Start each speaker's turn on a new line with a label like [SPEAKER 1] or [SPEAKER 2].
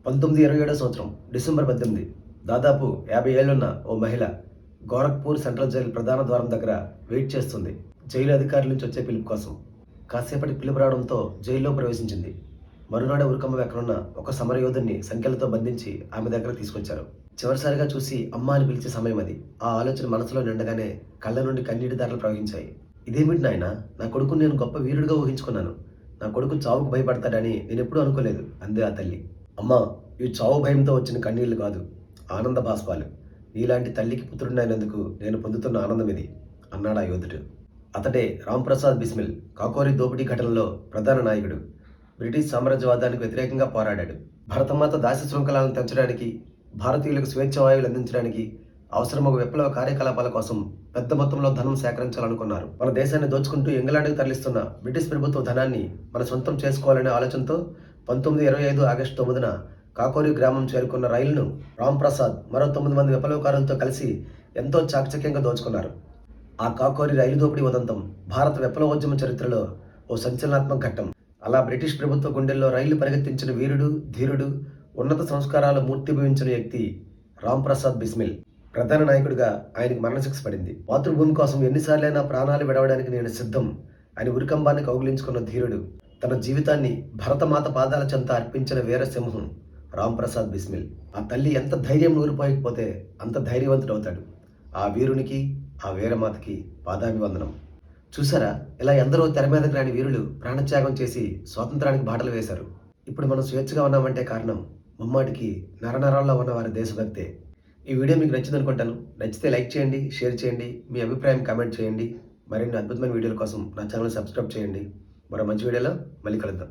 [SPEAKER 1] 1927 సంవత్సరం డిసెంబర్ 18 దాదాపు 50 ఏళ్లున్న ఓ మహిళ గోరఖ్పూర్ సెంట్రల్ జైలు ప్రధాన ద్వారం దగ్గర వెయిట్ చేస్తుంది. జైలు అధికారుల నుంచి వచ్చే పిలుపు కోసం. కాసేపటి పిలుపు రావడంతో జైల్లో ప్రవేశించింది. మరునాడే ఉరికమ్మ వెక్కనున్న ఒక సమరయోధుడిని సంఖ్యలతో బంధించి ఆమె దగ్గర తీసుకొచ్చారు. చివరిసారిగా చూసి అమ్మ అని పిలిచే సమయం అది. ఆ ఆలోచన మనసులో నిండగానే కళ్ళ నుండి కన్నీటి ధారలు ప్రవహించాయి. ఇదేమిటి నాయనా, నా కొడుకుని నేను గొప్ప వీరుడిగా ఊహించుకున్నాను. నా కొడుకు చావుకు భయపడతాడని నేను ఎప్పుడూ అనుకోలేదు అంది ఆ తల్లి. అమ్మా, ఈ చావు భయంతో వచ్చిన కన్నీళ్లు కాదు, ఆనంద బాష్పాలు. నీలాంటి తల్లికి పుత్రుడినైనందుకు నేను పొందుతున్న ఆనందం ఇది అన్నాడు ఆ యోధుడు. అతడే రాంప్రసాద్ బిస్మిల్. కాకోరి దోపిడీ ఘటనలో ప్రధాన నాయకుడు. బ్రిటిష్ సామ్రాజ్యవాదానికి వ్యతిరేకంగా పోరాడాడు. భరతమాత దాసి శృంఖలాలను తెంచడానికి, భారతీయులకు స్వేచ్ఛ వాయువులు అందించడానికి అవసరమగు విప్లవ కార్యకలాపాల కోసం పెద్ద మొత్తంలో ధనం సేకరించాలనుకున్నారు. మన దేశాన్ని దోచుకుంటూ ఇంగ్లాండ్కి తరలిస్తున్న బ్రిటిష్ ప్రభుత్వ ధనాన్ని మన సొంతం చేసుకోవాలనే ఆలోచనతో 1925 ఆగస్టు 9న కాకోరి గ్రామం చేరుకున్న రైలును రాంప్రసాద్ మరో 9 మంది విప్లవకారులతో కలిసి ఎంతో చాకచక్యంగా దోచుకున్నారు. ఆ కాకోరి రైలు దోపిడీ ఉదంతం భారత విప్లవోద్యమ చరిత్రలో ఓ సంచలనాత్మక ఘట్టం. అలా బ్రిటిష్ ప్రభుత్వ గుండెల్లో రైలు పరిగెత్తించిన వీరుడు, ధీరుడు, ఉన్నత సంస్కారాల మూర్తిభవించిన వ్యక్తి రాంప్రసాద్ బిస్మిల్. ప్రధాన నాయకుడిగా ఆయనకు మరణశిక్ష పడింది. మాతృభూమి కోసం ఎన్నిసార్లైనా ప్రాణాలు విడవడానికి నేను సిద్ధం అని ఉరికంబాన్ని కౌగిలించుకున్న ధీరుడు, తన జీవితాన్ని భరతమాత పాదాల చెంత అర్పించిన వీరసింహం రాంప్రసాద్ బిస్మిల్. ఆ తల్లి ఎంత ధైర్యం నూరిపోయకపోతే అంత ధైర్యవంతుడవుతాడు. ఆ వీరునికి, ఆ వీరమాతకి పాదాభివందనం. చూసారా, ఇలా ఎందరో తెర మీదకి రాని వీరులు ప్రాణత్యాగం చేసి స్వాతంత్రానికి బాటలు వేశారు. ఇప్పుడు మనం స్వేచ్ఛగా ఉన్నామంటే కారణం ముమ్మాటికి నరనరాల్లో ఉన్న వారి దేశభక్తే. ఈ వీడియో మీకు నచ్చింది అనుకుంటాను. నచ్చితే లైక్ చేయండి, షేర్ చేయండి, మీ అభిప్రాయం కామెంట్ చేయండి. మరిన్ని అద్భుతమైన వీడియోల కోసం నా ఛానల్ సబ్స్క్రైబ్ చేయండి. మరో మంచి వీడియోలో మళ్ళీ కలుద్దాం.